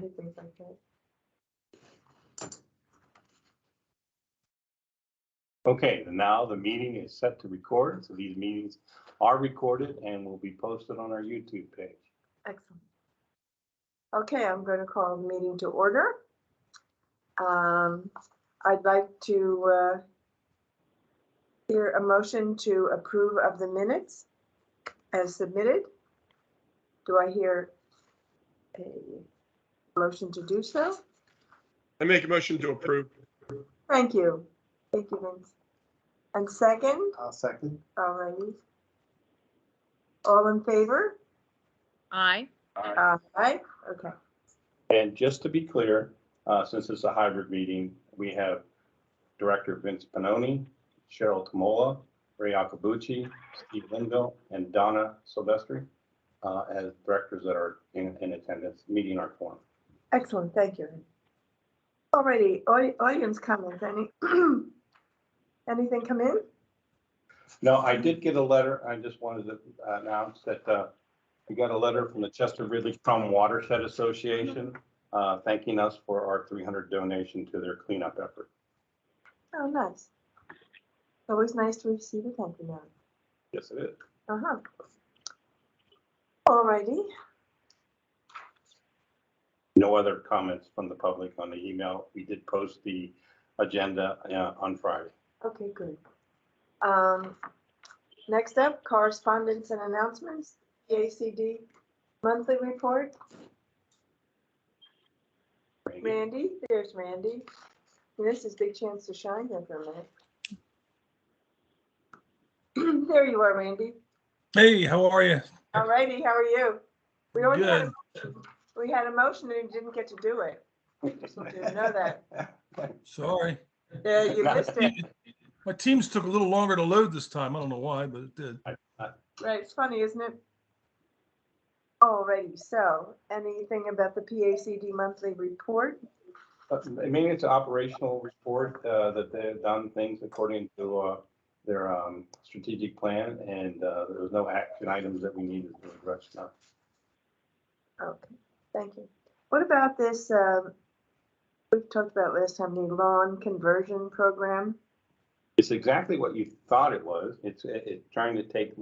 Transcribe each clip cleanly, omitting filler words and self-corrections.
hate things like that. Okay, now the meeting is set to record, so these meetings are recorded and will be posted on our YouTube page. Excellent. Okay, I'm going to call the meeting to order. I'd like to hear a motion to approve of the minutes as submitted. Do I hear a motion to do so? I make a motion to approve. Thank you. Thank you, Vince. And second? I'll second. All righty. All in favor? Aye. Aye. Okay. And just to be clear, since it's a hybrid meeting, we have Director Vince Pannoni, Cheryl Tamola, Ray Akabuchi, Steve Linville, and Donna Silvestri as directors that are in attendance, meeting our quorum. Excellent. Thank you. All righty. Audience comments. Anything come in? No, I did get a letter. I just wanted to announce that we got a letter from the Chester Ridley Crum Watershed Association thanking us for our 300 donation to their cleanup effort. Oh, nice. Always nice to receive a thank you note. Yes, it is. Uh-huh. All righty. No other comments from the public on the email. We did post the agenda on Friday. Okay, good. Next up, correspondence and announcements, the ACD monthly report. Randy, there's Randy. This is a big chance to shine here for a minute. There you are, Randy. Hey, how are you? All righty, how are you? We already had Good. we had a motion and you didn't get to do it. Just want you to know that. Sorry. Yeah, you missed it. My teams took a little longer to load this time. I don't know why, but it did. Right, it's funny, isn't it? Alrighty, so anything about the PACD monthly report? I mean, it's an operational report that they've done things according to their strategic plan, and there was no action items that we needed to address now. Okay, thank you. What about this, we've talked about last time, the lawn conversion program? It's exactly what you thought it was. It's trying to take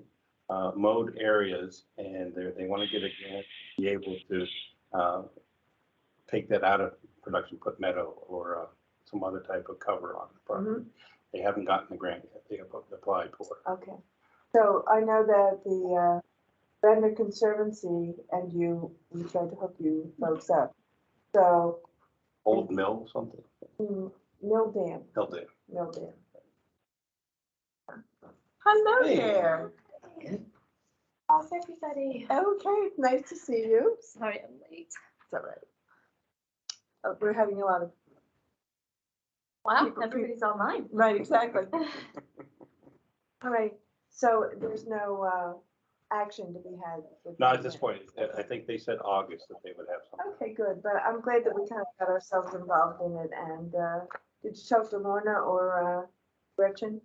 mowed areas, and they want to get a grant to be able to take that out of production, put meadow or some other type of cover on the property. They haven't gotten the grant yet. They have applied for it. Okay, so I know that the Redner Conservancy and we tried to hook you folks up. So Old Mill, something. Mill Dam. Held it. Mill Dam. Hello Hey. there. How's everybody? Okay, nice to see you. Sorry I'm late. It's all right. Oh, we're having a lot of, Wow, everybody's online. right, exactly. All right, so there's no action to be had. with Not that at this yet. point. I think they said August that they would have something. Okay, good, but I'm glad that we kind of got ourselves involved in it, and did you talk to Lorna or Gretchen?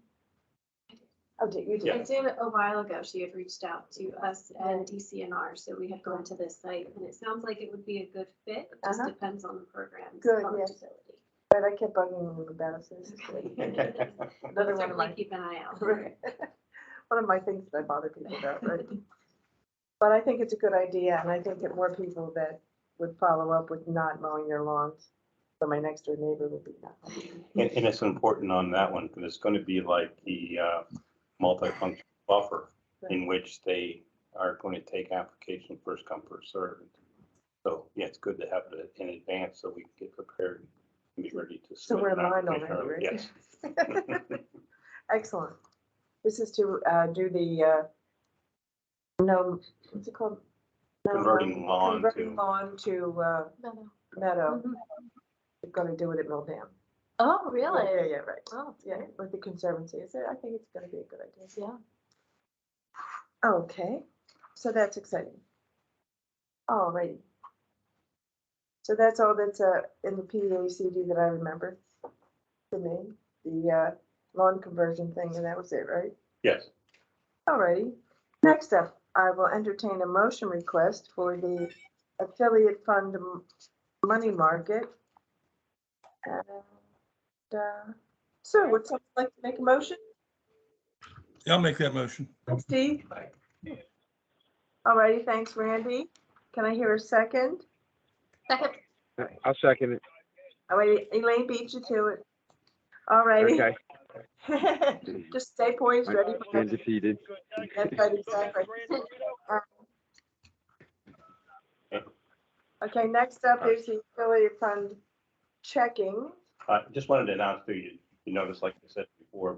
Oh, did you? Yeah. I did a while ago. She had reached out to us and DCNR, so we had gone to this site, and it sounds like it would be a good fit. It just depends on the program's Good, yes. eligibility. But I kept bugging them about it, so this is good. Another one of my, Certainly keep an eye out. right. One of my things that I bother people about, right? But I think it's a good idea, and I think that more people that would follow up with not mowing their lawns, so my next door neighbor would be not. And it's important on that one, because it's going to be like the multifunction buffer in which they are going to take application first come, first served. So, yeah, it's good to have it in advance so we can get prepared and be ready to. So we're in submit an line application already, early. right? Yes. Excellent. This is to do the, no, what's it called? No, Converting lawn Converting to- lawn to meadow. We're gonna do it at Mill Dam. Oh, really? Yeah, right. Oh, Yeah, with the Conservancy. I think it's gonna be a good idea. yeah. Okay, so that's exciting. All righty. So that's all that's in the PACD that I remember. For me, the lawn conversion thing, and that was it, right? Yes. All righty. Next up, I will entertain a motion request for the affiliate fund money market. And, so would someone like to make a motion? I'll make that motion. Steve? All righty, thanks, Randy. Can I hear a second? Second. I'll second it. Oh, wait, Elaine beat you to it. All righty. Okay. Just stay poised, ready for Stand next. defeated. That's right, exactly. Okay, next up is the affiliate fund checking. Just wanted to announce to you, you noticed, like I said before,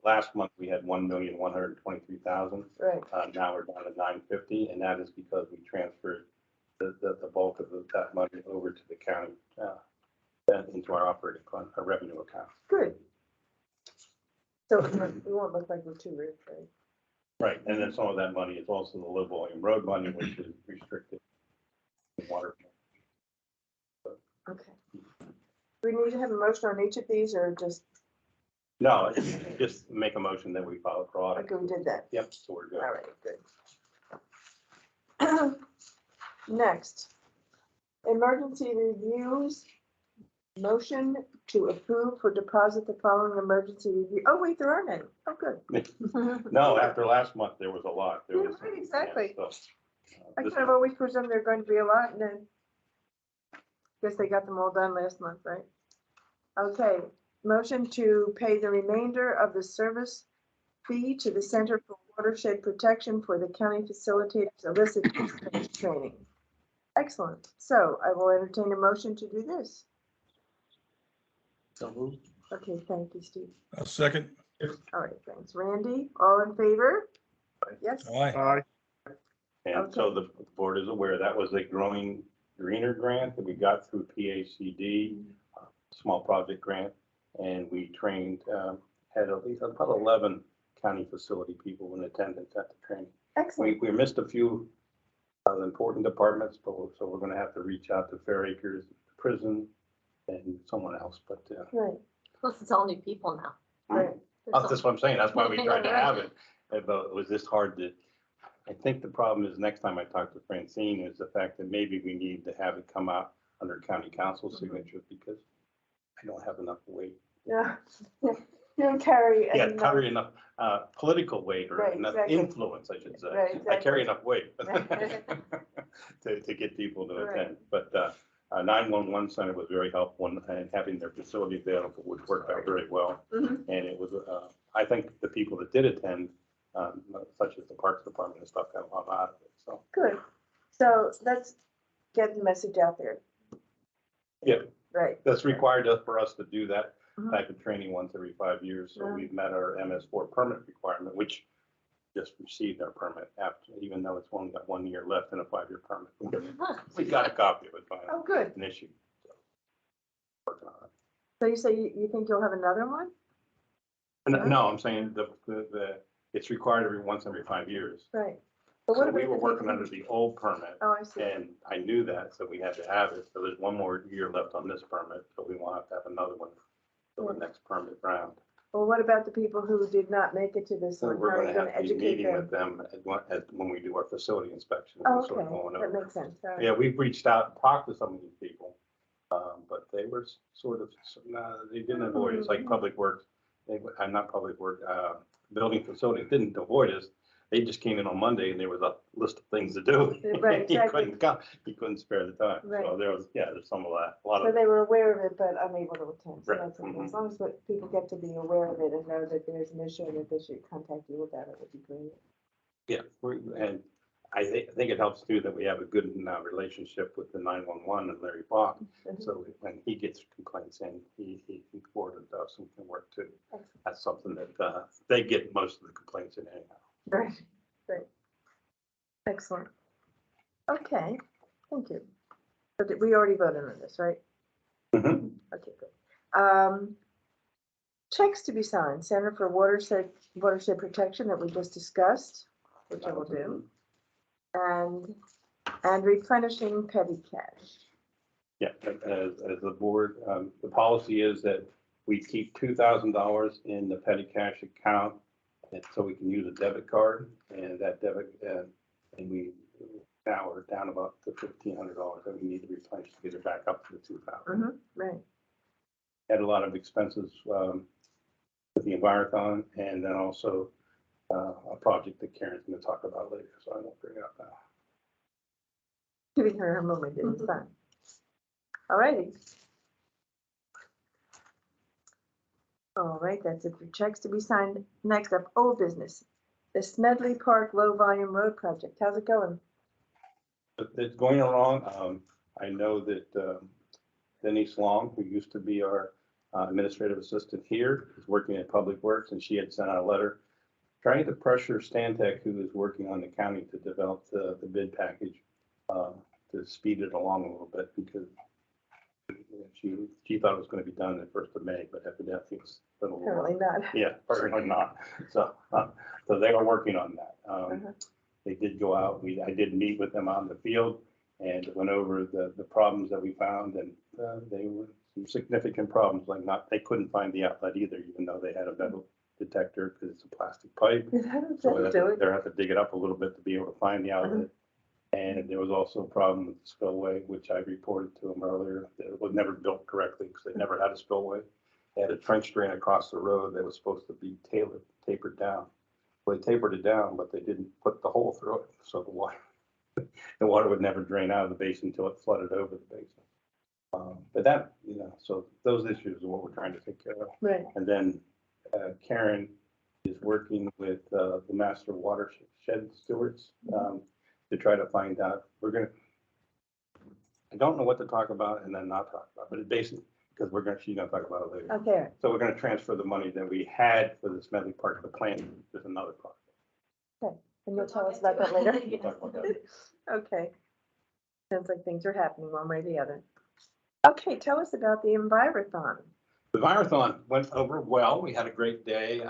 last month, we had 1,123,000. Right, Now we're down to 950, and that is because we transferred the bulk of that money over to the county, into our operating fund, our revenue account. good. So we won't look like we're too rich, right? Right, and then some of that money is also the low volume road money, which is restricted in water. Okay. We need to have a motion on each of these or just, No, just make a motion that we file for audit. okay, we did that. Yep, so we're good. All right, good. Next, emergency reviews. Motion to approve for deposit the following emergency review. Oh, wait, there aren't any. Oh, good. No, after last month, there was a lot. There Yeah, was. right, exactly. Yeah, I this- kind of always presumed there are going to be a lot and then guess they got them all done last month, right? Okay, motion to pay the remainder of the service fee to the Center for Watershed Protection for the county facilitators illicit discharge training. Excellent. So I will entertain a motion to do this. So moved. Okay, thank you, Steve. A second. All right, thanks. Randy, all in favor? Yes? Aye. Aye. And so the board is aware that was a growing greener grant that we got through PACD, small project grant. And we trained, had at least about 11 county facility people in attendance at the training. Excellent. We missed a few important departments, but so we're going to have to reach out to Fair Acres, prison, and someone else. But Right, Plus, it's all new people now. right. that's what I'm saying. That's why we tried to have it. But it was just hard to. I think the problem is next time I talk to Francine is the fact that maybe we need to have it come out under county council signature because I don't have enough weight. Yeah, you don't carry. Yeah, enough- carry enough political weight or Right, enough exactly. influence, I should say. Right, I carry exactly. enough weight Right. to get people to Right. attend. But 911 center was very helpful and having their facility available, which worked out very well. Mhm. And it was, I think the people that did attend, such as the Parks Department and stuff, got a lot out of it. So, Good. So let's get the message out there. yeah, Right. that's required for us to do that Mhm. type of training once every 5 years. So Yeah. we've met our MS4 permit requirement, which just received our permit after, even though it's only got 1 year left in a 5-year permit. We got a copy of it, but Oh, good. an issue. So, working on it. So you say you think you'll have another one? No, I'm saying it's required once every 5 years. Right. But So what we about were the working people under who- the old permit Oh, I see. and I knew that, so we had to have it. So there's 1 more year left on this permit, so we will have to have another one for the next permit round. Well, what about the people who did not make it to this So one? we're How are gonna you gonna have to be educate meeting them? with them when we do our facility inspection. Oh, Sort of okay, going that over. makes sense. All right. Yeah, we've reached out and talked to some of these people, but they were sort of, they didn't avoid us, like Public Works. Not Public Work, Building Facilities didn't avoid us. They just came in on Monday and there was a list of things to do. Right, He exactly. couldn't come, he couldn't spare the time. So Right. there's some of that, a lot So of, they were aware of it, but unable to attend. So Right. that's okay. Mhm. As long as people get to be aware of it and know that there's an issue and that they should contact you about it, would be great. yeah. And I think it helps too that we have a good relationship with the 911 and Larry Bach. Mhm. So when he gets complaints in, he can forward it to us and can work too. Excellent. That's something that they get most of the complaints in anyhow. Right, right. Excellent. Okay, thank you. But we already voted on this, right? Mhm. Okay, good. Checks to be signed, Center for Watershed Protection that we just discussed, which I will do. And replenishing petty cash. Yeah, as the board, the policy is that we keep $2,000 in the petty cash account. And so we can use a debit card and that debit, and we now we're down about to $1,500 that we need to replenish to get it back up to the 2,000. Right. Had a lot of expenses with the Envirothon, and then also a project that Karen's going to talk about later, so I won't bring it up now. Giving her a moment, it's fine. All righty. All right, that's it for checks to be signed. Next up, old business. The Smedley Park Low Volume Road Project. How's it going? But it's going along. I know that Denise Long, who used to be our administrative assistant here, is working at Public Works, and she had sent out a letter trying to pressure Stantec, who is working on the county, to develop the bid package to speed it along a little bit, because she thought it was going to be done the 1st of May, but evidently it's been a little Apparently not. Yeah, apparently not. So they are working on that. They did go out. I did meet with them out in the field and went over the problems that we found, and they were some significant problems. Like they couldn't find the outlet either, even though they had a metal detector, because it's a plastic pipe. How does So that do it? they have to dig it up a little bit to be able to find the outlet. And there was also a problem with the spillway, which I reported to them earlier. It was never built correctly because they never had a spillway. They had a trench drain across the road that was supposed to be tapered down. Well, they tapered it down, but they didn't put the hole through it, so the water would never drain out of the basin until it flooded over the basin. But that, so those issues are what we're trying to take care of. Right. And then Karen is working with the Master Watershed Stewards to try to find out. I don't know what to talk about and then not talk about, but it's basically because she's gonna talk about it later. Okay. So we're gonna transfer the money that we had for the Smedley Park, the plan, there's another project. And you'll tell us about that later. We'll talk about that. Okay. Sounds like things are happening one way or the other. Okay, tell us about the Envirothon. The Envirothon went over well. We had a great day.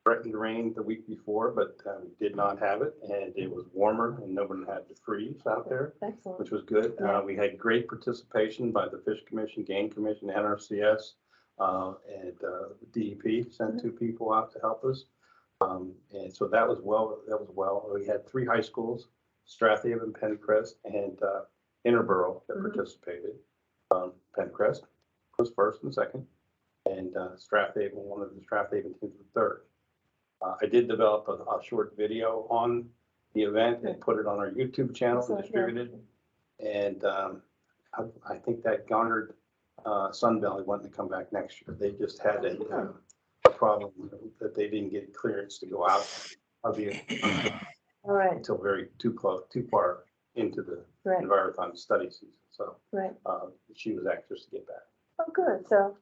Threatened rain the week before, but we did not have it, and it was warmer and no one had to freeze out there, Excellent. which was good. Yeah. We had great participation by the Fish Commission, Game Commission, NRCS, and DEP sent 2 people out to help us. And so that was well. We had 3 high schools, Strathaven, Pencrest, and Interborough that participated. Pencrest was first and second, and Strathaven, one of the Strathaven teams was third. I did develop a short video on the event and put it on our YouTube channel and distributed. And I think that garnered Sun Valley wanting to come back next year. They just had a problem that they didn't get clearance to go out of the All right. until too far into the Right. Envirothon study season. So Right. she was anxious to get back. Oh, good. So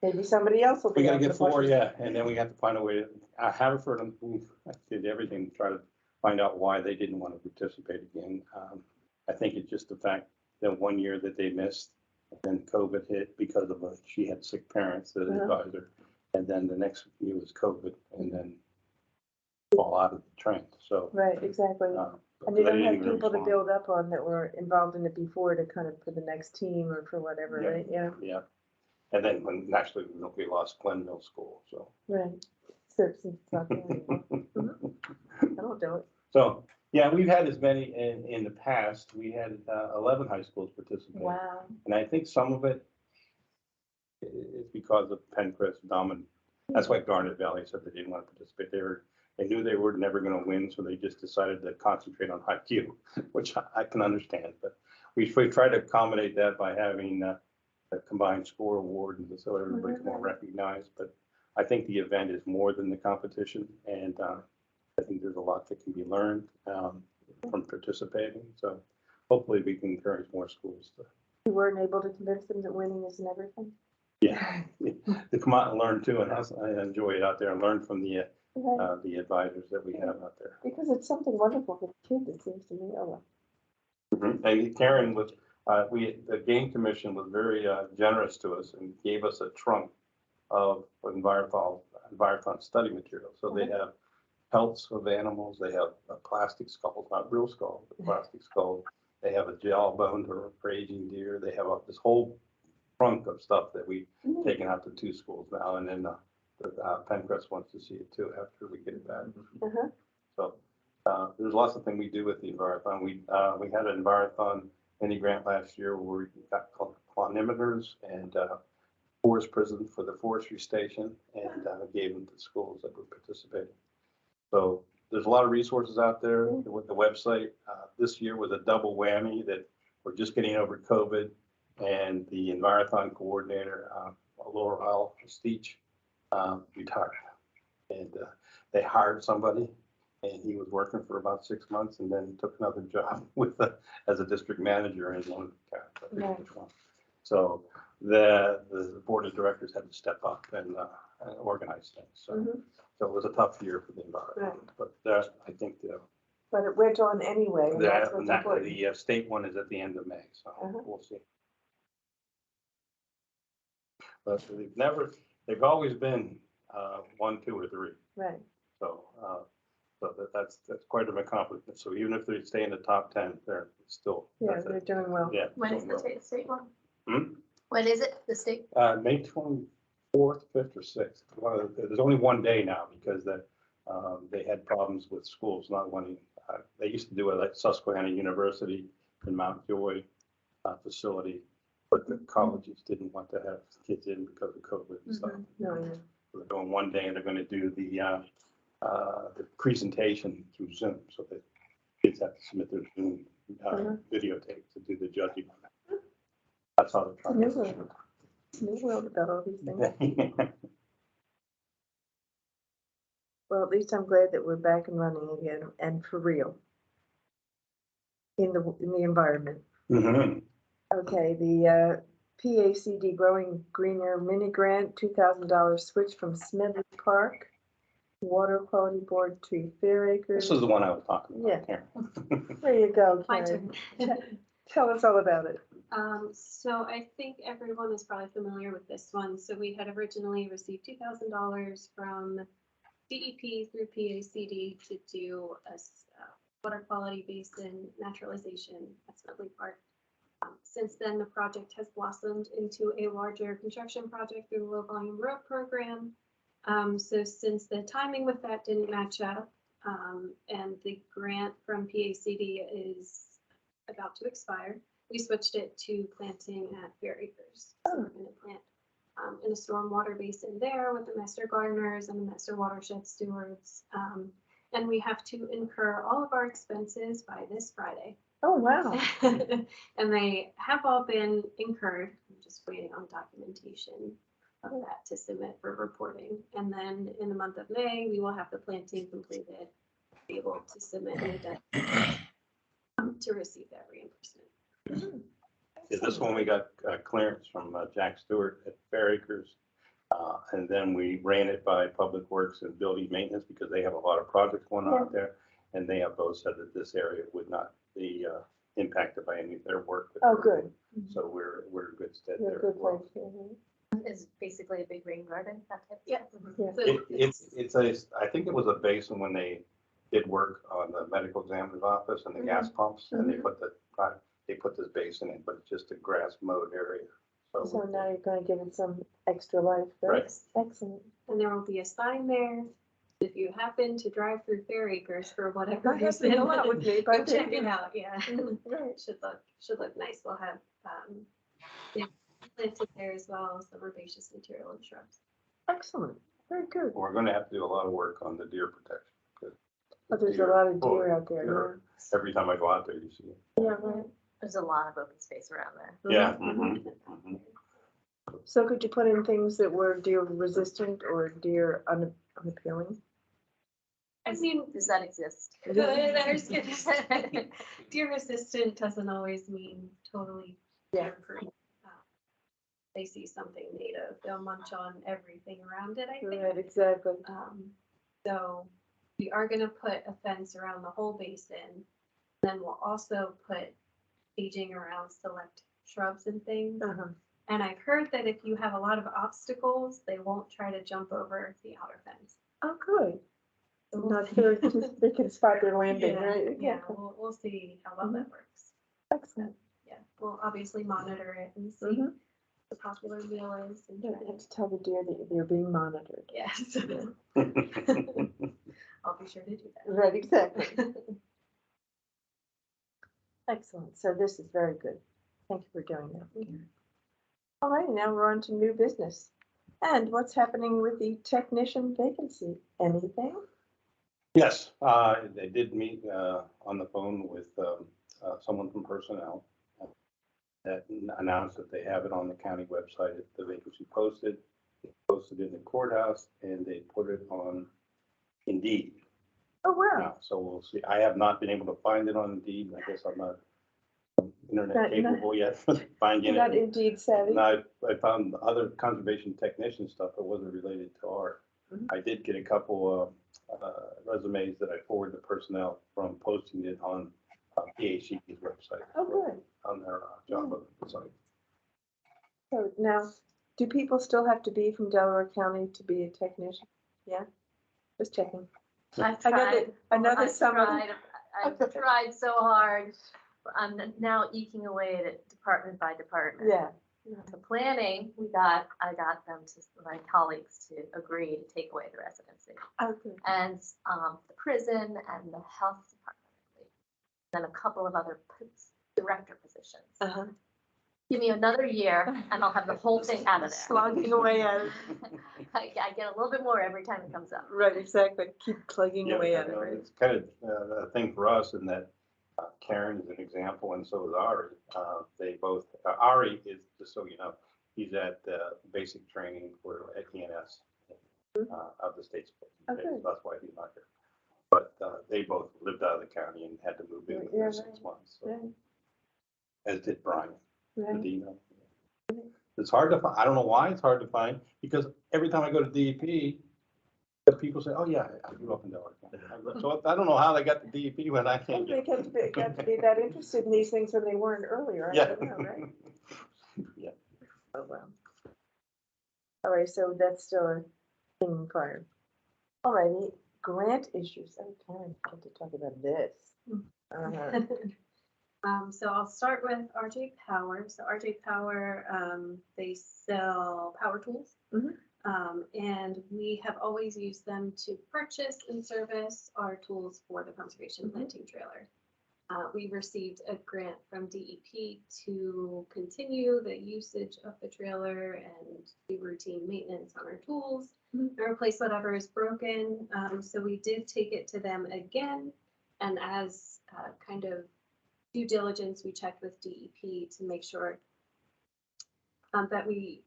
maybe somebody else will be. We gotta able get to push 4, us. yeah, and then we have to find a way to, I haven't heard them, I did everything to try to find out why they didn't want to participate again. I think it's just the fact that 1 year that they missed, and then COVID hit because of she had sick parents that advised her, and then the next year was COVID, and then fall out of the trend, so. Right, exactly. And they you don't didn't have even people to respond. build up on that were involved in it before to kind of for the next team or for whatever, Yeah. right? Yeah, Yeah, and then naturally, we lost Glenville School, so. right. So since it's not there anymore. That'll do it. So, yeah, we've had as many in the past. We had 11 high schools participate. Wow. And I think some of it is because of Pencrest dominant. That's why Garnet Valley said they didn't want to participate. They knew they were never going to win, so they just decided to concentrate on high Q, which I can understand. But we tried to accommodate that by having a combined score award, and so everybody's more recognized. But I think the event is more than the competition, and I think there's a lot that can be learned from participating. So hopefully we can encourage more schools to. You weren't able to convince them that winning isn't everything? Yeah, to come out and learn too, and I enjoy it out there and learn from the advisors that we have out there. Because it's something wonderful for the kids, it seems to me. Oh, well. And Karen was, the Game Commission was very generous to us and gave us a trunk of Envirothon study material. So they have pelts of animals, they have plastic skulls, not real skulls, but plastic skulls. They have a gel bone for aging deer. They have this whole trunk of stuff that we've taken out to 2 schools now, and then Pencrest wants to see it too after we get it back. So There's lots of things we do with the Envirothon. We had an Envirothon mini grant last year where we got clonimeters and forest prison for the forestry station and gave them to schools that were participating. So there's a lot of resources out there with the website. This year was a double whammy that we're just getting over COVID, and the Envirothon coordinator, Laura Isle Steech, retired. And they hired somebody, and he was working for about 6 months and then took another job as a district manager in one county. So the board of directors had to step up and organize things. So, so it was a tough year for the environment, but I think But it went on anyway, and that's what's important. the state one is at the end of May, so we'll see. But they've always been 1, 2, or 3. Right. So, that's quite an accomplishment. So even if they stay in the top 10, they're still. Yeah, they're doing well. Yeah. When is the state one? Hmm? When is it, the state? May 24th, 5th, or 6th. There's only one day now because they had problems with schools not wanting. They used to do it at Susquehanna University in Mount Joy facility, but the colleges didn't want to have kids in because of COVID and stuff. No, yeah. So they're doing one day and they're going to do the presentation through Zoom, so that kids have to submit their Zoom videotape to do the judging. That's how they're trying to. New world about all these things. Well, at least I'm glad that we're back and running again, and for real. In the environment. Okay, the PACD Growing Greener Mini Grant, $2,000 switch from Smedley Park, Water Quality Board to Fair Acres. This is the one I was talking about. Yeah. There you go, My Karen. turn. Tell us all about it. So I think everyone is probably familiar with this one. So we had originally received $2,000 from DEP through PACD to do a water quality basin naturalization at Smedley Park. Since then, the project has blossomed into a larger construction project through the low volume road program. So since the timing with that didn't match up, and the grant from PACD is about to expire, we switched it to planting at Fair Acres. So we're going to plant in a stormwater basin there with the master gardeners and the master watershed stewards. And we have to incur all of our expenses by this Friday. Oh, wow. And they have all been incurred. I'm just waiting on documentation of that to submit for reporting. And then in the month of May, we will have the planting completed, be able to submit an addendum to receive that reimbursement. Yeah, this one we got clearance from Jack Stewart at Fair Acres. And then we ran it by Public Works and Building Maintenance because they have a lot of projects going on out there. And they have both said that this area would not be impacted by any of their work. Oh, good. So we're in good stead You're there. a good as well. place. Is basically a big rain garden, that type of Yeah. stuff. Yeah. So I think it was a basin when they did work on the medical examiner's office and the gas pumps, and they put this basin in, but it's just a grass mowed area. So now you're gonna give it some extra life. Right. Excellent. And there will be a sign there. If you happen to drive through Fair Acres for whatever I have to reason, go out with me, go but check it out. Yeah, Right. should look nice. We'll have yeah, planted there as well as some herbaceous material and shrubs. Excellent. Very good. We're gonna have to do a lot of work on the deer protection. 'Cause But there's a lot of deer out there. deer, every time I go out there, you see it. Yeah, right. There's a lot of open space around there. Yeah. So could you put in things that were deer resistant or deer unappealing? I mean, Does that exist? there's deer resistant doesn't always mean totally deer free. They see something native, they'll munch on everything around it, I think. Right, exactly. So we are gonna put a fence around the whole basin. Then we'll also put staging around select shrubs and things. And I've heard that if you have a lot of obstacles, they won't try to jump over the outer fence. Oh, good. So we'll Not see. sure, just they can spot their landing, right? Yeah, we'll see how well that works. Excellent. Yeah, we'll obviously monitor it and see what the popular meal is. And You try have to tell the deer that they're being monitored. Yes. I'll be sure to do that. Right, exactly. Excellent. So this is very good. Thank you for doing that. Karen. All right, now we're on to new business. And what's happening with the technician vacancy? Anything? Yes, they did meet on the phone with someone from personnel that announced that they have it on the county website. The vacancy posted in the courthouse, and they put it on Indeed. Oh, wow. Now, so we'll see. I have not been able to find it on Indeed. I guess I'm not internet Not- capable yet for finding Not it. Indeed savvy. And I found other conservation technician stuff that wasn't related to art. Mhm. I did get a couple resumes that I forwarded to personnel from posting it on PHC's website. Oh, good. On their job site. So now, do people still have to be from Delaware County to be a technician? Yeah? Just checking. I've I know tried. that- I know that I've some of them- tried. I've tried so hard. I'm now eking away at it department by department. Yeah. The planning, I got them my colleagues to agree to take away the residency. Okay. And the prison and the health department, then a couple of other director positions. Uh-huh. Give me another year and I'll have the whole thing out of there. Slogging away at it. I get a little bit more every time it comes up. Right, exactly. Keep plugging Yeah, away at it. it's kind of a thing for us in that Karen is an example, and so is Ari. They both, Ari is, just so you know, he's at basic training for at ENS of the state's. Okay. That's why he's not here. But they both lived out of the county and had to move in Yeah, within 6 months. So, Right, as did Brian, the right. dean. It's hard to find. I don't know why it's hard to find, because every time I go to DEP, the people say, "Oh yeah, I grew up in Delaware County." So I don't know how they got the DEP when I Well, can't they get. got to be that interested in these things when they weren't earlier. I Yeah. don't know, right? Yeah. Oh, well. All right, so that's still a thing in fire. All righty, grant issues. Oh, Karen, I get to talk about this. Uh-huh. So I'll start with RJ Power. So RJ Power, they sell power tools. Mhm. And we have always used them to purchase and service our tools for the conservation Mhm. planting trailer. We received a grant from DEP to continue the usage of the trailer and do routine maintenance on our tools Mhm. and replace whatever is broken. So we did take it to them again. And as kind of due diligence, we checked with DEP to make sure that let me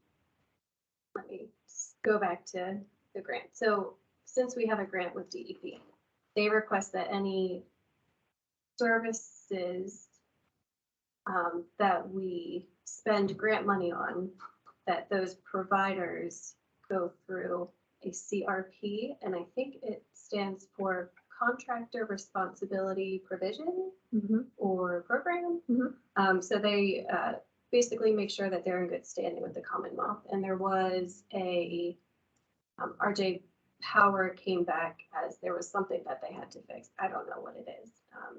go back to the grant. So since we have a grant with DEP, they request that any services that we spend grant money on, that those providers go through a CRP, and I think it stands for Contractor Responsibility Provision Mhm. or Program. So they basically make sure that they're in good standing with the Commonwealth. And there was a RJ Power came back as there was something that they had to fix. I don't know what it is.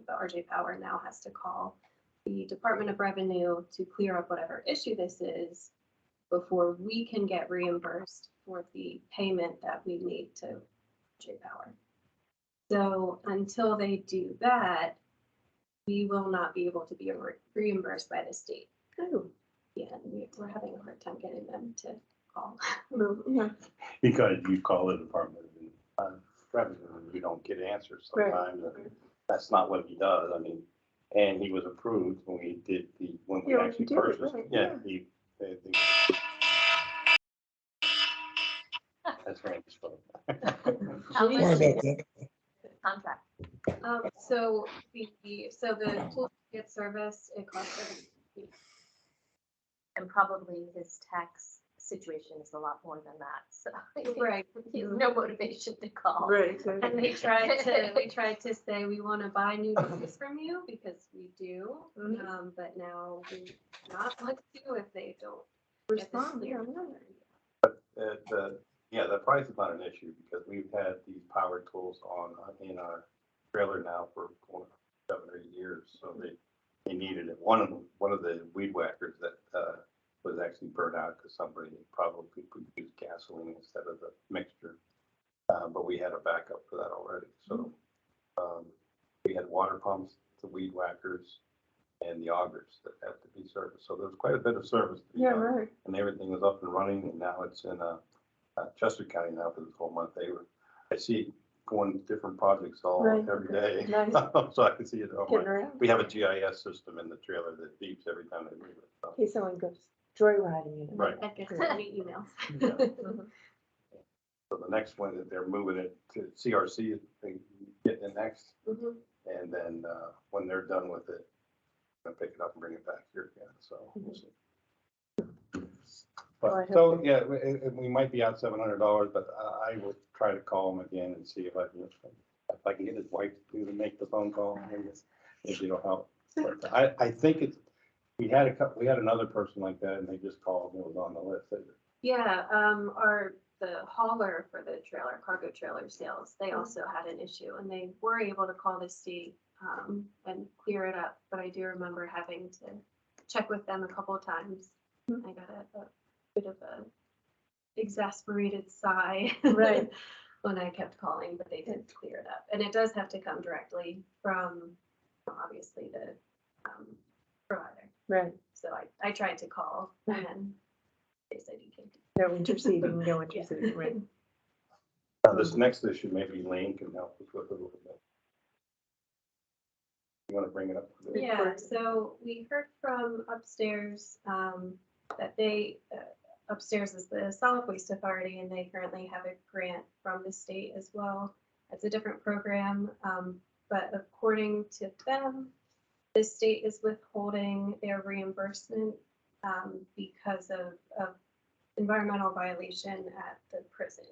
The RJ Power now has to call the Department of Revenue to clear up whatever issue this is before we can get reimbursed for the payment that we made to RJ Power. So until they do that, we will not be able to be reimbursed by the state. Oh, Yeah, and we're having a hard time getting them to call. well, yeah. Because you call the Department of Revenue and you don't get answers Right. sometimes. And that's not what he does. I mean, and he was approved when we did when we Yeah, actually you did it, purchased. right, Yeah, yeah. That's right. So. How Sorry much about is the contract? So the tools get serviced, it costs $70. And probably his tax situation is a lot more than that, so. Right. He has no motivation to call. Right, exactly. And we tried to say, we want to buy new tools from you because we do. Mhm. But now we not want to if they don't. Respond, Get yeah, this cleared. The price is not an issue because we've had these power tools in our trailer now for 7 or 8 years. So they needed it. One of the weed whackers that was actually burnt out because somebody probably used gasoline instead of the mixture. but we had a backup for that already, so. We had water pumps, the weed whackers, and the augers that had to be serviced, so there was quite a bit of service to be Yeah, done. right. And everything was up and running, and now it's in, Chester County now for this whole month. I see it going to different projects Right. every day. Nice. So I can see it on Getting my, around. we have a GIS system in the trailer that beeps every time they move it, so. In case someone goes joyriding in it. Right. That gets any emails. Yeah. So the next one, that they're moving it to CRC, they get it next, Mhm. and then, when they're done with it, they'll pick it up and bring it back here again, so we'll see. Well, I But, so, yeah, we might be out $700, but I will try to call him again and see if I can get his wife to make the phone call, maybe it'll help. But I think we had another person like that, and they just called, and it was on the list. Yeah, the hauler for the trailer, cargo trailer sales, they also had an issue and they were able to call the state, and clear it up. But I do remember having to check with them a couple of times. I got a bit of a exasperated sigh. Right. When I kept calling, but they did clear it up. And it does have to come directly from, obviously, the provider. Right. So I tried to call and then they said you can't. No interceding, no interceding, right. This next issue, maybe Lane can help us with a little bit. You want to bring it up? Yeah, so we heard from upstairs, that they, upstairs is the Solid Waste Authority, and they currently have a grant from the state as well. It's a different program, but according to them, the state is withholding their reimbursement, because of environmental violation at the prison.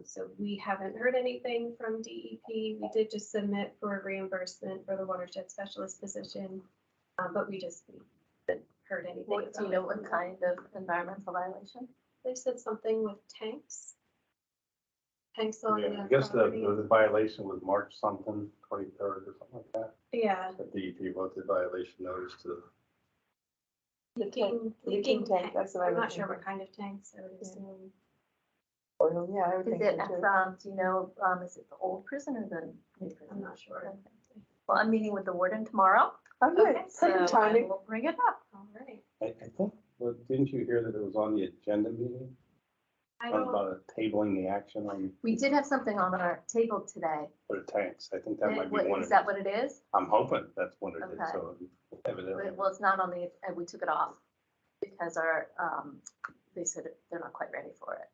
So we haven't heard anything from DEP. We did just submit for a reimbursement for the watershed specialist position, but we haven't heard anything. What, do you know what kind of environmental violation? They said something with tanks. Tanks on Yeah, the I guess property. the violation was March something, 23rd or something like that. Yeah. The DEP wrote the violation notice to. Leaking tank, that's what I I'm was not sure thinking. what kind of tanks, I would Yeah. assume. Oil, yeah, I would Is think it so too. from, do you know, is it the old prison or the new prison? I'm not sure. Okay. Well, I'm meeting with the warden tomorrow. Oh, good, Okay, so perfect I timing. will bring it up. All right. I think, well, didn't you hear that it was on the agenda meeting? I don't, About tabling the action on We did have something on our table today. for the tanks. I think that might be What- one Is of that it. what it is? I'm hoping that's what it is, Okay. so evidently. Well, it's not on the, we took it off because our, they said they're not quite ready for it.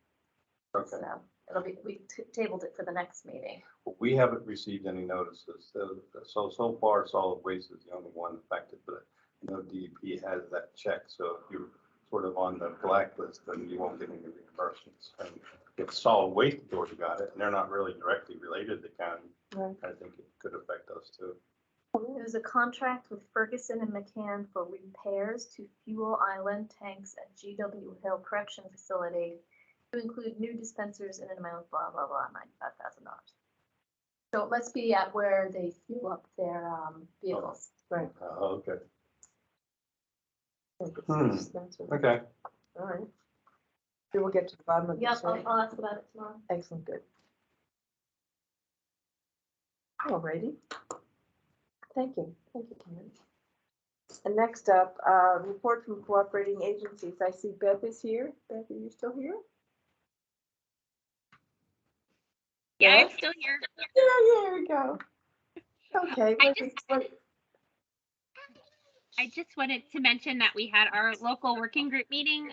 Okay. So it'll be, we tabled it for the next meeting. We haven't received any notices. So far, solid waste is the only one affected, but I know DEP has that check. So if you're sort of on the blacklist, then you won't get any reimbursements. And if solid waste authority got it, and they're not really directly related to county, Right. I think it could affect us too. There's a contract with Ferguson and McCann for repairs to fuel island tanks at GW Hill Correction Facility to include new dispensers in an amount of blah, blah, blah, $95,000. So it must be at where they fuel up their vehicles. Right. Okay. I think it's Hmm. expensive. Okay. All right. We will get to the bottom of Yep, this, right? I'll ask about it tomorrow. Excellent, good. All righty. Thank you, Karen. And next up, report from cooperating agencies. I see Beth is here. Beth, are you still here? Yeah, I'm Beth? still here. Yeah, there we go. Okay. I just wanted to mention that we had our local working group meeting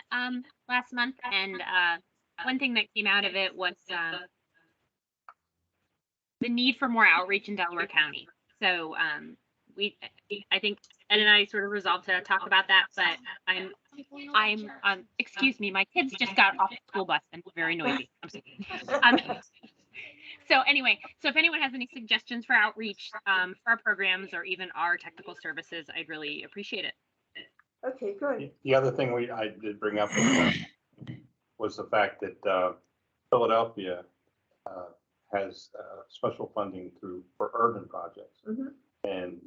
last month, and one thing that came out of it was the need for more outreach in Delaware County. So I think Ed and I sort of resolved to talk about that, but I'm excuse me, my kids just got off the school bus and were very noisy. I'm sorry. So anyway, so if anyone has any suggestions for outreach for our programs or even our technical services, I'd really appreciate it. Okay, good. The other thing I did bring up was the fact that Philadelphia has special funding for urban projects. Mhm. And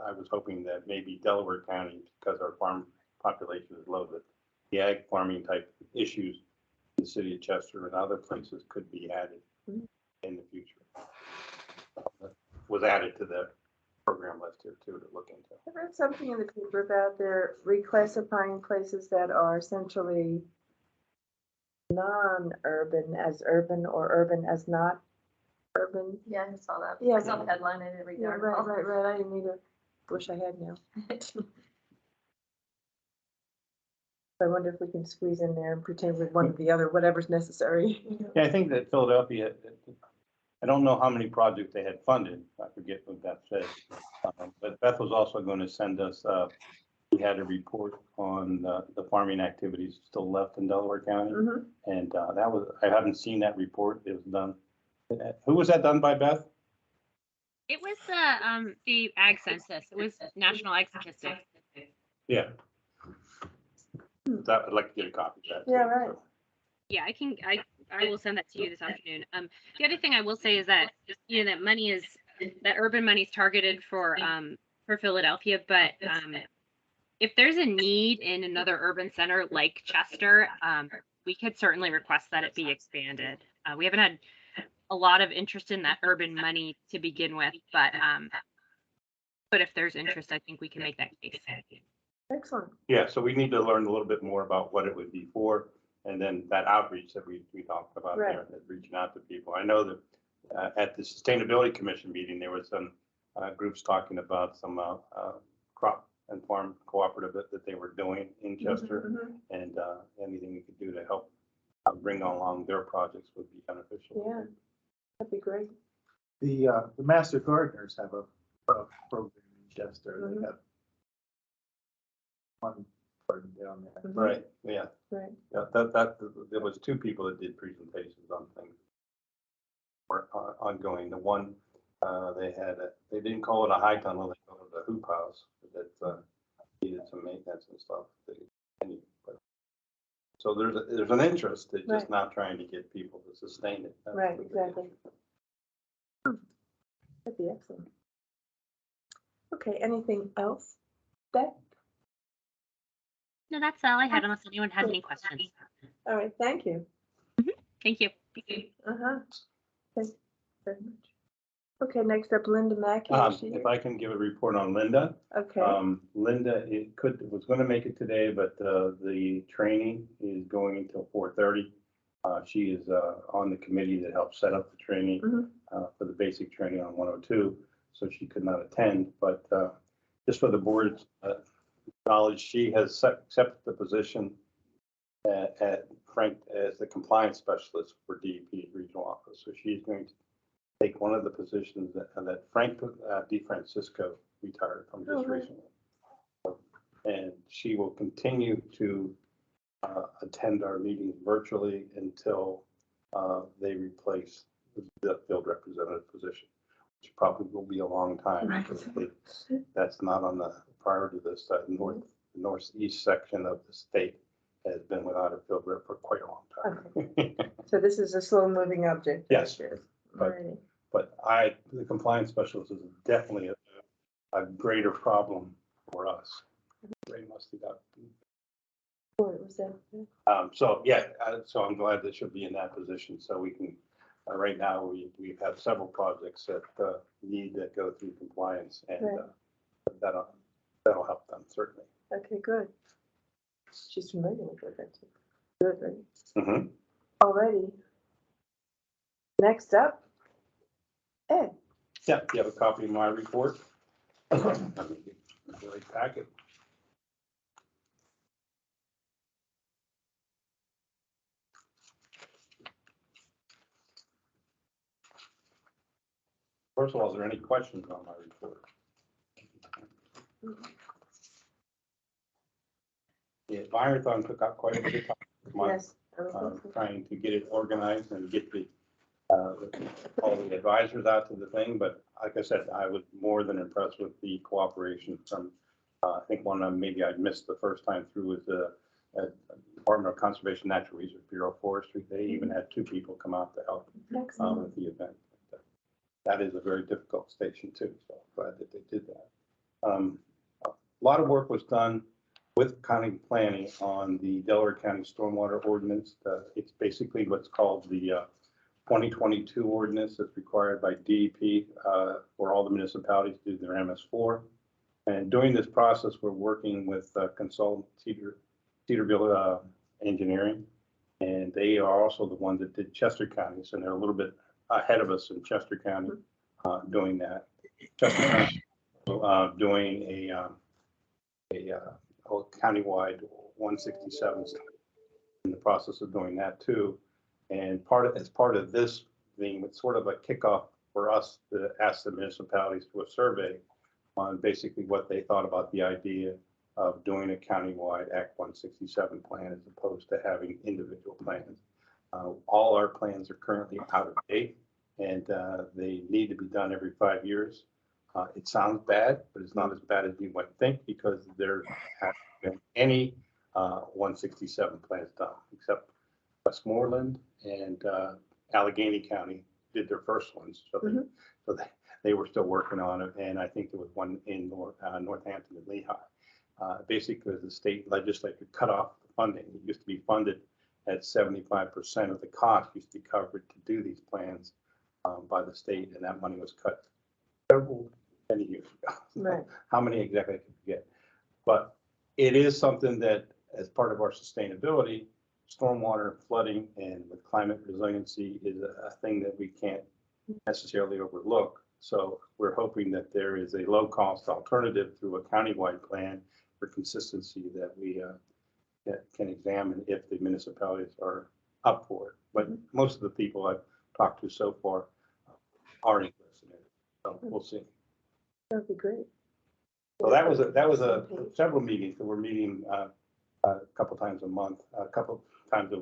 I was hoping that maybe Delaware County, because our farm population is low, that the ag farming type issues in the city of Chester and other places could be added in the future. Was added to the program list here too to look into. I read something in the paper about they're reclassifying places that are essentially non-urban as urban or urban as not urban. Yeah, I saw that. Yeah. I saw the headline, I didn't read the Yeah, article. right. I didn't either. Wish I had now. I wonder if we can squeeze in there and pretend we're one or the other, whatever's necessary. Yeah, I think that Philadelphia, I don't know how many projects they had funded. I forget what Beth said. But Beth was also going to send us, we had a report on the farming activities still left in Delaware County. Mhm. And that was, I haven't seen that report. It was done. Who was that done by, Beth? It was the ag census. It was National Ag Statistics. Yeah. I'd like to get a copy of that. Yeah, too, right. so. Yeah, I will send that to you this afternoon. The other thing I will say is that, that money is, that urban money is targeted for Philadelphia, but if there's a need in another urban center like Chester, we could certainly request that it be expanded. We haven't had a lot of interest in that urban money to begin with, but if there's interest, I think we can make that case. Excellent. Yeah, so we need to learn a little bit more about what it would be for, and then that outreach that we talked about Right. there, that reaching out to people. I know that at the Sustainability Commission meeting, there was some groups talking about some crop and farm cooperative that they were doing in Chester, Mhm. and anything we could do to help bring along their projects would be beneficial. Yeah, that'd be great. The Master Gardeners have a program in Chester. Mhm. They have one garden down there. Mhm. Right, yeah. Right. Yeah, there was two people that did presentations on things or ongoing. The one, they didn't call it a high tunnel, they called it a hoop house that needed some maintenance and stuff. So there's an interest, it's just Right. not trying to get people to sustain it. That's Right, the big exactly. issue. That'd be excellent. Okay, anything else? Beth? No, that's all I had, unless anyone has any questions. All right, thank you. Thank you. Uh-huh. Thank you very much. Okay, next up, Linda Mackey. Is she If here? I can give a report on Linda. Okay, Linda, was going to make it today, but the training is going until 4:30. She is on the committee that helps set up the training Mhm. for the basic training on 102, so she could not attend. But just for the board's knowledge, she has accepted the position at Frank as the compliance specialist for DEP regional office. So she's going to take one of the positions that Frank DeFrancisco retired from just Oh, right. recently. And she will continue to attend our meetings virtually until they replace the field representative position, which probably will be a long time. Right. That's not on the priority list. Northeast section of the state has been without a field rep for quite a long time. so this is a slow-moving object. Yes, All but- righty. But the compliance specialist is definitely a greater problem for us. Ray must have got. What was that? So I'm glad that she'll be in that position, so we can, right now, we've had several projects that need to go through compliance, and Right. that'll help them certainly. Okay, good. She's familiar with it, that's good, right? Mhm. Alrighty. Next up, Ed. Yeah, you have a copy of my report? Great packet. First of all, is there any questions on my report? Yeah, Marathon took out quite a bit of time. this month, Yes. I was listening. Trying to get it organized and get all the advisors out to the thing, but like I said, I was more than impressed with the cooperation from, I think one of them maybe I missed the first time through was the Department of Conservation Natural Resources Bureau of Forestry. They even had two people come out to help Excellent. with the event. That is a very difficult station too, so I'm glad that they did that. A lot of work was done with county planning on the Delaware County Stormwater Ordinance. It's basically what's called the 2022 ordinance that's required by DEP for all the municipalities to do their MS4. And during this process, we're working with consultant Cedarville Engineering, and they are also the ones that did Chester County, so they're a little bit ahead of us in Chester County doing that. Chester County doing a countywide 167 study, in the process of doing that too. And as part of this thing, it's sort of a kickoff for us to ask the municipalities to a survey on basically what they thought about the idea of doing a countywide Act 167 plan as opposed to having individual plans. All our plans are currently out of date, and they need to be done every 5 years. It sounds bad, but it's not as bad as you might think, because there hasn't been any 167 plans done, except Westmoreland and Allegheny County did their first ones. So they were still working on it. And I think there was one in Northampton and Lehigh. Basically, the state legislature cut off the funding. It used to be funded at 75% of the cost used to be covered to do these plans by the state. And that money was cut many years ago. Right. How many exactly I can forget. But it is something that, as part of our sustainability, stormwater flooding and with climate resiliency is a thing that we can't necessarily overlook. So we're hoping that there is a low cost alternative through a countywide plan for consistency that we can examine if the municipalities are up for it. But most of the people I've talked to so far are interested in it. So we'll see. That'd be great. So that was several meetings that we're meeting a couple times a month, a couple times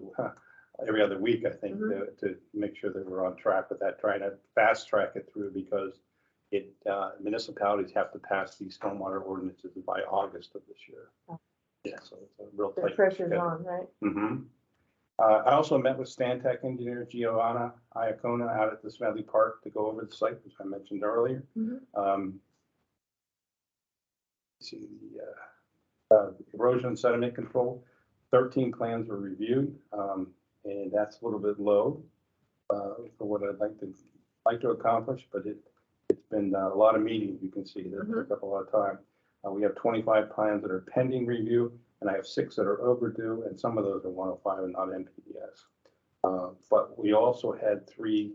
every other week, I think, to make sure that we're on track with that, trying to fast track it through, because municipalities have to pass these stormwater ordinances by August of this year. Yeah, so it's a real The tight pressure's schedule. on, right? I also met with Stantec engineer Giovanna Iacona out at the Smedley Park to go over the site, which I mentioned earlier. See the erosion and sediment control. 13 plans were reviewed, and that's a little bit low for what I'd like to accomplish. But it's been a lot of meetings. You can see that took up a lot of time. We have 25 plans that are pending review, and I have 6 that are overdue, and some of those are 105 and not NPDS. But we also had 3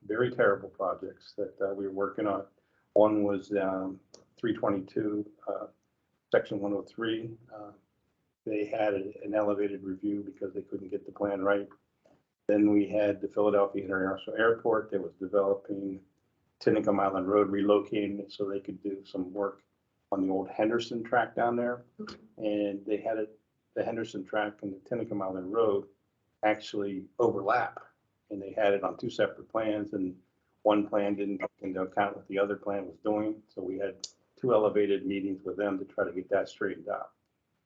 very terrible projects that we were working on. One was 322, section 103. They had an elevated review because they couldn't get the plan right. Then we had the Philadelphia International Airport that was developing Tinicum Island Road, relocating it so they could do some work on the old Henderson track down there. And they had the Henderson track and the Tinicum Island Road actually overlap. And they had it on 2 separate plans, and one plan didn't take into account what the other plan was doing. So we had 2 elevated meetings with them to try to get that straightened out.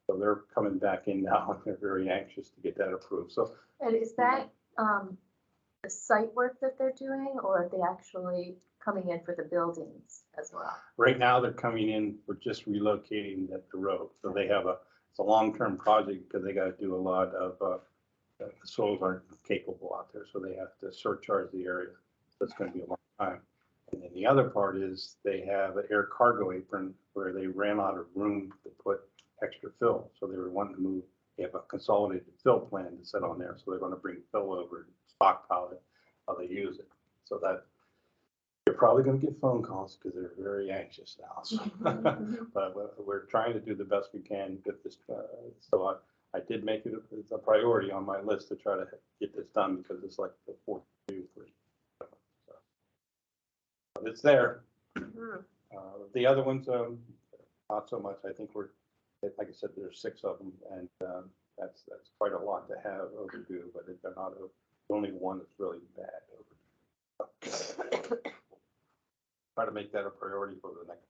So they're coming back in now, and they're very anxious to get that approved. So, And is that the site work that they're doing, or are they actually coming in for the buildings as well? right now they're coming in for just relocating the road. So they have it's a long-term project because they got to do a lot of, the soils aren't capable out there. So they have to surcharge the area. That's going to be a long time. And then the other part is they have an air cargo apron where they ran out of room to put extra fill. So they were wanting to move. They have a consolidated fill plan to set on there. So they're going to bring fill over and stockpile it while they use it. So that you're probably going to get phone calls because they're very anxious now. So, but we're trying to do the best we can with this. So I did make it a priority on my list to try to get this done because it's like the 4th due for. So, but it's there. The other ones, not so much. I think like I said, there's 6 of them, and that's quite a lot to have overdue. But they're not the only one that's really bad overdue. Try to make that a priority for the next.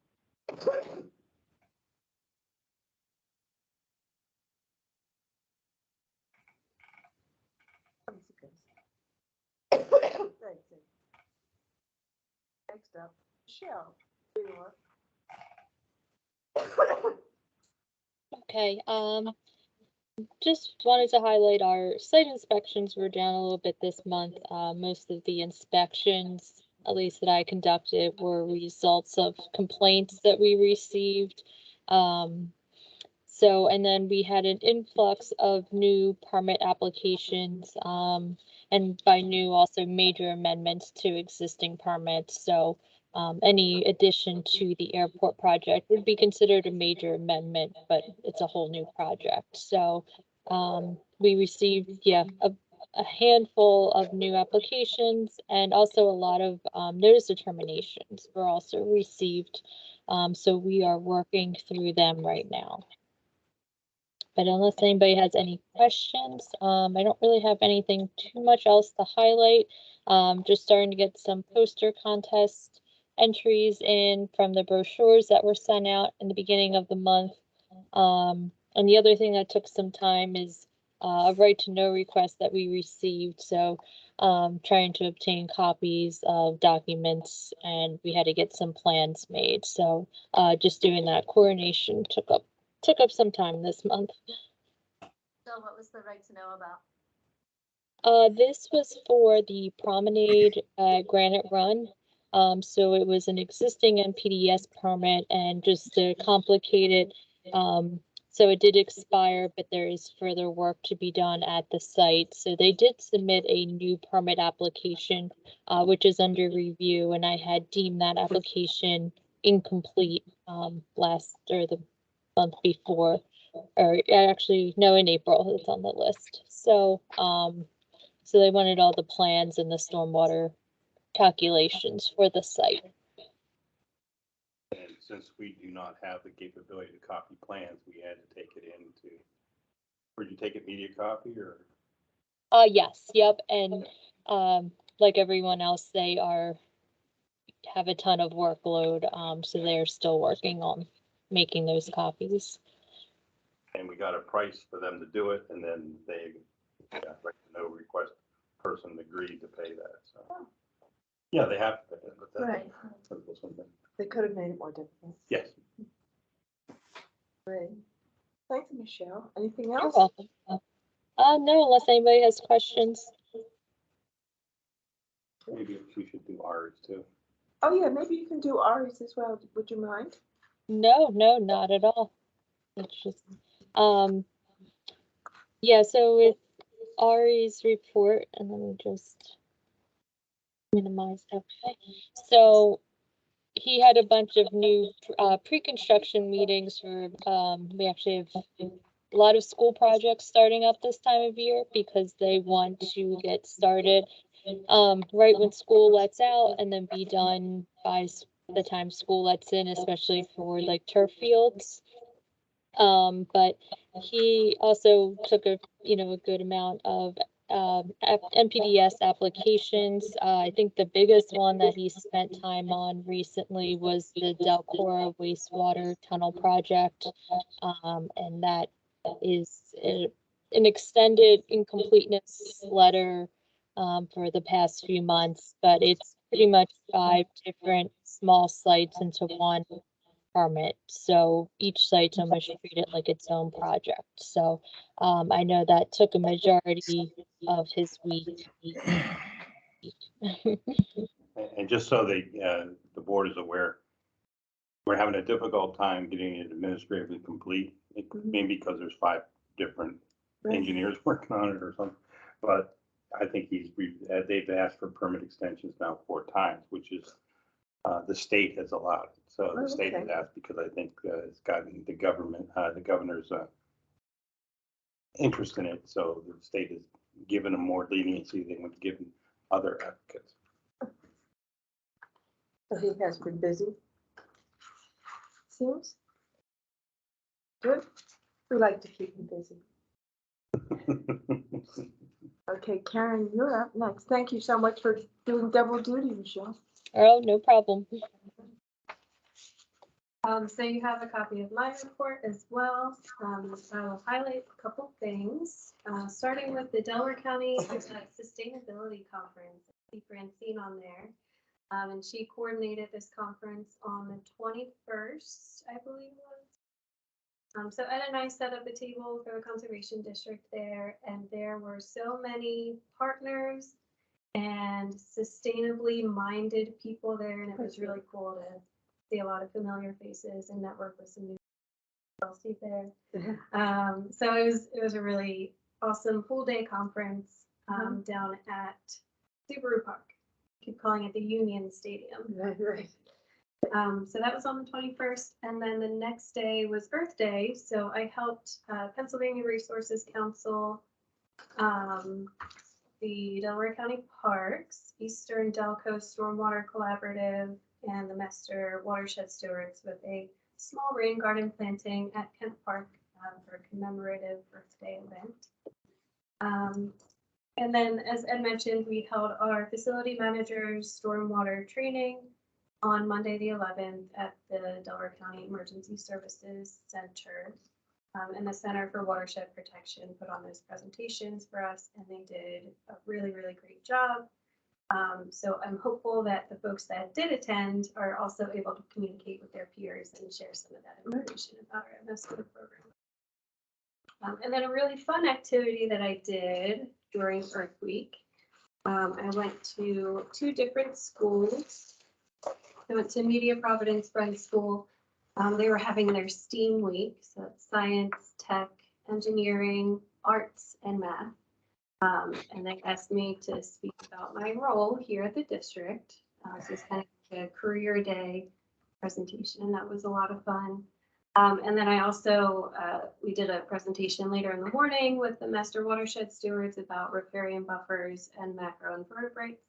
Next up, Michelle. Okay, Just wanted to highlight our site inspections were down a little bit this month. Most of the inspections, at least that I conducted, were results of complaints that we received. So, and then we had an influx of new permit applications, and by new, also major amendments to existing permits. So, any addition to the airport project would be considered a major amendment, but it's a whole new project. So, we received, a handful of new applications and also a lot of, notice of terminations were also received. So we are working through them right now. But unless anybody has any questions, I don't really have anything too much else to highlight. Just starting to get some poster contest entries in from the brochures that were sent out in the beginning of the month. And the other thing that took some time is a right to know request that we received. So trying to obtain copies of documents, and we had to get some plans made. So just doing that coordination took up some time this month. So what was the right to know about? This was for the promenade at Granite Run. So it was an existing NPDS permit, and just to complicate it, so it did expire, but there is further work to be done at the site. So they did submit a new permit application, which is under review, and I had deemed that application incomplete the month before, or actually, no, in April, it's on the list. So, so they wanted all the plans and the stormwater calculations for the site. And since we do not have the capability to copy plans, we had to take it into, where'd you take it, media copy or? Yes, yep, and, like everyone else, they have a ton of workload, so they're still working on making those copies. And we got a price for them to do it, and then they, like no request person agreed to pay that, so. Yeah, they have to pay it, but Right. that was something. They could have made it more difficult. Yes. Great. Thank you, Michelle. Anything You're else? welcome. No, unless anybody has questions. Maybe we should do ours too. Oh, yeah, maybe you can do ours as well. Would you mind? No, not at all. It's just, yeah, so with Ari's report, and let me just minimize that. So he had a bunch of new pre-construction meetings for, we actually have a lot of school projects starting up this time of year because they want to get started right when school lets out and then be done by the time school lets in, especially for like turf fields. But he also took a good amount of NPDS applications. I think the biggest one that he spent time on recently was the Delaware wastewater tunnel project, and that is an extended incompleteness letter for the past few months, but it's pretty much 5 different small sites into one permit. So each site's almost treated like its own project. So I know that took a majority of his week. And just so the board is aware, we're having a difficult time getting it administratively complete. It may be because there's 5 different Right. engineers working on it or something. But I think they've asked for permit extensions now 4 times, which is the state has allowed it. So the state has asked because I think it's gotten the governor's interest in it. So the state has given them more leniency than what's given other applicants. So he has been busy. Seems good. We like to keep him busy. Okay, Karen, you're up next. Thank you so much for doing double duty, Michelle. Oh, no problem. So you have a copy of my report as well. I will highlight a couple things, starting with the Delaware County Sustainability Conference. I see Francine on there. And she coordinated this conference on the 21st, I believe it was. So Ed and I set up a table for the conservation district there, and there were so many partners and sustainably minded people there, and it was really cool to see a lot of familiar faces and network with some new Chelsea there. So it was a really awesome full day conference down at Subaru Park. Keep calling it the Union Stadium. Right. So that was on the 21st, and then the next day was Earth Day. So I helped Pennsylvania Resources Council, the Delaware County Parks, Eastern Delco Stormwater Collaborative, and the Mester Watershed Stewards with a small rain garden planting at Kent Park for a commemorative Earth Day event. And then, as Ed mentioned, we held our facility managers stormwater training on Monday the 11th at the Delaware County Emergency Services Center. And the Center for Watershed Protection put on those presentations for us, and they did a really, really great job. So I'm hopeful that the folks that did attend are also able to communicate with their peers and share some of that information about our MSO program. And then a really fun activity that I did during Earth Week. I went to 2 different schools. I went to Media Providence Friends School. They were having their STEAM week, so it's science, tech, engineering, arts, and math. And they asked me to speak about my role here at the district. So it's kind of like a career day presentation. That was a lot of fun. And then I also, we did a presentation later in the morning with the Mester Watershed Stewards about riparian buffers and macroinvertebrates.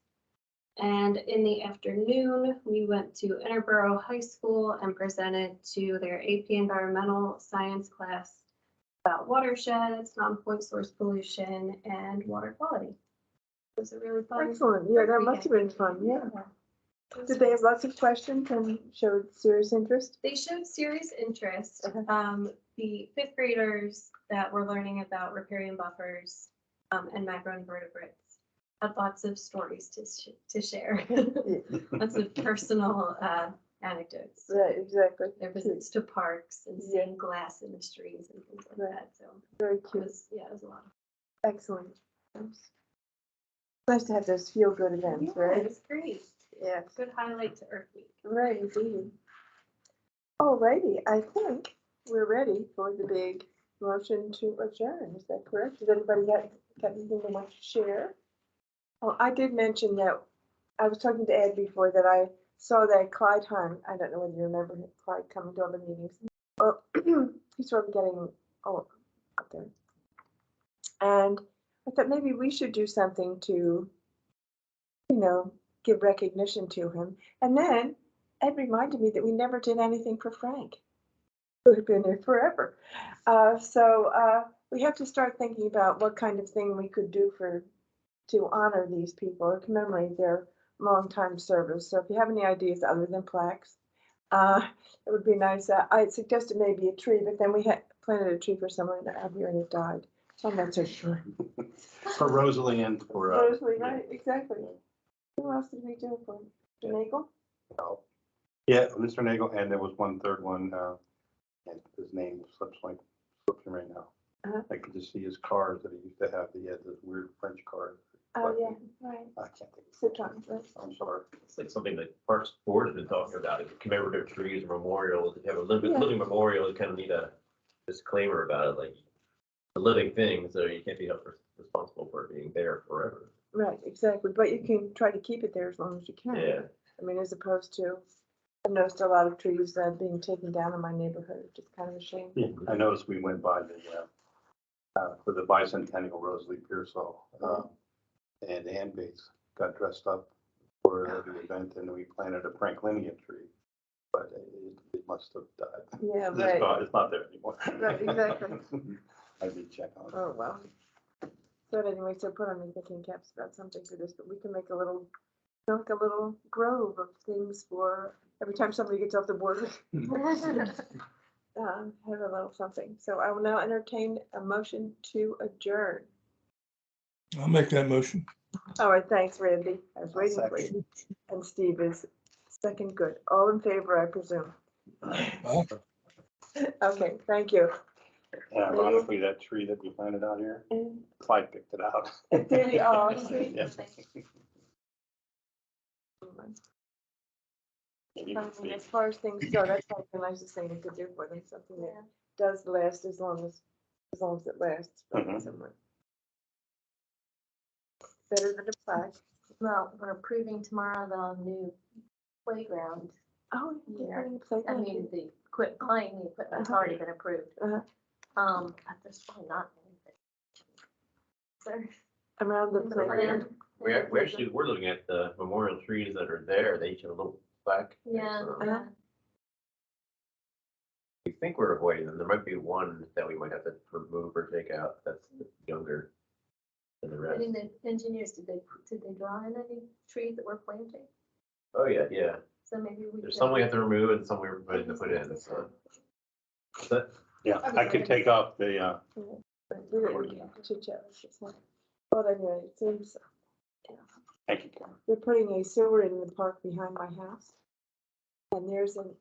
And in the afternoon, we went to Interborough High School and presented to their AP Environmental Science class about watersheds, non-point source pollution, and water quality. It was a really fun. Excellent. Yeah, that must have been fun. Yeah. Did they have lots of questions and showed serious interest? They showed serious interest. Okay. The 5th graders that were learning about riparian buffers and macroinvertebrates had lots of stories to share. Lots of personal anecdotes. Right, exactly. Their visits to parks and seeing glass in the streets and things like that. So Very it cute. was, yeah, it was a lot of Excellent. Nice to have those feel-good events, fun. right? It was great. Yeah. Good highlight to Earth Week. Right, indeed. Alrighty, I think we're ready for the big motion to adjourn. Is that correct? Has anybody got anything they want to share? Oh, I did mention that I was talking to Ed before that I saw that Clyde Hunt, I don't know whether you remember Clyde coming to all the meetings. Or he's sort of getting up there. And I thought maybe we should do something to, give recognition to him. And then Ed reminded me that we never did anything for Frank, who had been there forever. So we have to start thinking about what kind of thing we could do to honor these people or commemorate their long-time service. So if you have any ideas other than plaques, it would be nice. I suggested maybe a tree, but then we had planted a tree for someone out here and it died. So I'm not so sure. For Rosalie and for. Rosalie, right, exactly. Who else did we do for Mr. Nagel? Oh. Yeah, Mr. Nagel, and there was one third one, and his name slips me right now. I could just see his cars that he used to have. He had those weird French cars. Oh, yeah, right. I can't think. Citron, right. I'm sorry. It's like something that Parks Board has been talking about, is commemorative trees, memorials. If you have a living, Yeah. living memorial, you kind of need a disclaimer about it, like a living thing, so you can't be held responsible for it being there forever. Right, exactly. But you can try to keep it there as long as you can. Yeah. I mean, as opposed to, I've noticed a lot of trees being taken down in my neighborhood, which is kind of a shame. Yeah, I noticed we went by for the bicentennial Rosalie Pearsall, and Ann Bates got dressed up for the event, and we planted a Franklinian tree, but it must have died. Yeah, It's right. gone. It's not there anymore. Right, exactly. I did check on it. Oh, well. But anyway, so put on the thinking caps about something for this, but we can make a little grove of things for every time somebody gets off the board. Have a little something. So I will now entertain a motion to adjourn. I'll make that motion. All right, thanks, Randy. I was I'll waiting for you. second. And Steve is second good. All in favor, I presume. Aye. Okay, thank you. And ironically, that tree that we planted out here, Clyde picked it out. Did he? Oh, sweet. Yeah. I mean, as far as things go, that's like the nicest thing we could do for them, something that does last as long as it lasts. Mhm. Somewhere. Better than a plaque. Well, we're approving tomorrow the new playground. Oh, Yeah. play. I mean, the buying the equipment's already been approved. Uh-huh. But there's probably not anything. So, Around the in the playground. plan. We're looking at the memorial trees that are there. They each have a little plaque. Yeah, So Uh-huh. we think we're avoiding them. There might be one that we might have to remove or take out that's younger than the I rest. mean, the engineers, did they draw in any trees that we're planting? Oh, yeah. So maybe we. There's could- some we have to remove and some we're ready to put in, so. But Yeah, I could take off the, We don't chit chat. But anyway, it seems thank you, Karen. they're putting a sewer in the park behind my house. And there's an